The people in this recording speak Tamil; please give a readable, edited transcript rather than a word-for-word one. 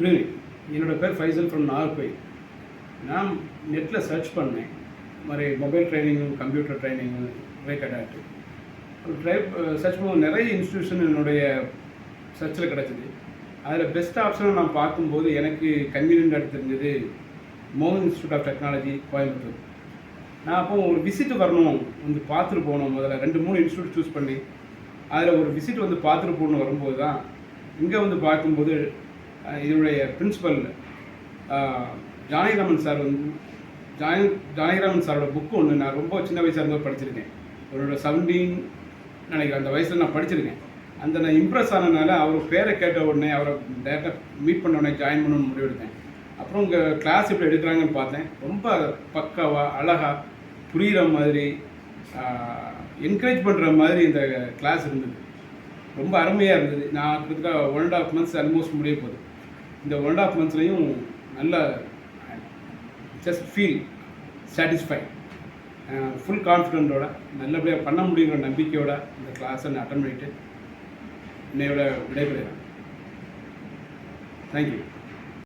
Good evening. என்னோடய பேர் ஃபைசல் ஃப்ரம் நாகர்கோயில். நான் நெட்டில் சர்ச் பண்ணேன், மாதிரி மொபைல் ட்ரைனிங்கு, கம்ப்யூட்டர் ட்ரைனிங்கு ரிலேட்டடாகிட்டு சர்ச் பண்ணும்போது நிறைய இன்ஸ்டியூஷன் என்னுடைய சர்ச்சில் கிடச்சிது. அதில் பெஸ்ட் ஆப்ஷனை நான் பார்க்கும்போது எனக்கு கன்வீனியன்ட்டாக தெரிஞ்சது மோகன் இன்ஸ்டியூட் ஆஃப் டெக்னாலஜி, கோயம்புத்தூர். நான் அப்போ ஒரு விசிட் வரணும், வந்து பார்த்துட்டு போகணும். முதல்ல 2-3 இன்ஸ்டியூட் சூஸ் பண்ணி அதில் ஒரு விசிட் வந்து பார்த்துட்டு போகணும். வரும்போது தான் இங்கே வந்து பார்க்கும்போது இதனுடைய பிரின்சிபல் ஜானகிராமன் சார் வந்து ஜானகிராமன் சாரோட புக்கு ஒன்று நான் ரொம்ப சின்ன வயசாக இருந்தோ படிச்சிருக்கேன். அவரோட 17 நினைக்கிறேன், அந்த வயசில் நான் படிச்சிருக்கேன். அந்த நான் இம்ப்ரெஸ் ஆனதுனால அவர் பேரை கேட்ட உடனே அவரை டேரெக்டாக மீட் பண்ண உடனே ஜாயின் பண்ணணும்னு முடிவெடுத்தேன். அப்புறம் உங்கள் கிளாஸ் எப்படி எடுக்கிறாங்கன்னு பார்த்தேன். ரொம்ப பக்காவாக அழகாக புரிகிற மாதிரி என்கரேஜ் பண்ணுற மாதிரி இந்த கிளாஸ் இருந்தது. ரொம்ப அருமையாக இருந்தது. நான் கிட்டத்தட்ட 1.5 months ஆல்மோஸ்ட் முடிய போகுது. இந்த 1.5 monthsலையும் நல்ல ஜஸ்ட் ஃபீல் சாட்டிஸ்ஃபை, ஃபுல் கான்ஃபிடென்ட்டோட நல்லபடியாக பண்ண முடியுங்கிற நம்பிக்கையோட இந்த கிளாஸை நான் அட்டன் பண்ணிவிட்டு என்னையோட விடைபெறுகிறேன். தேங்க்யூ.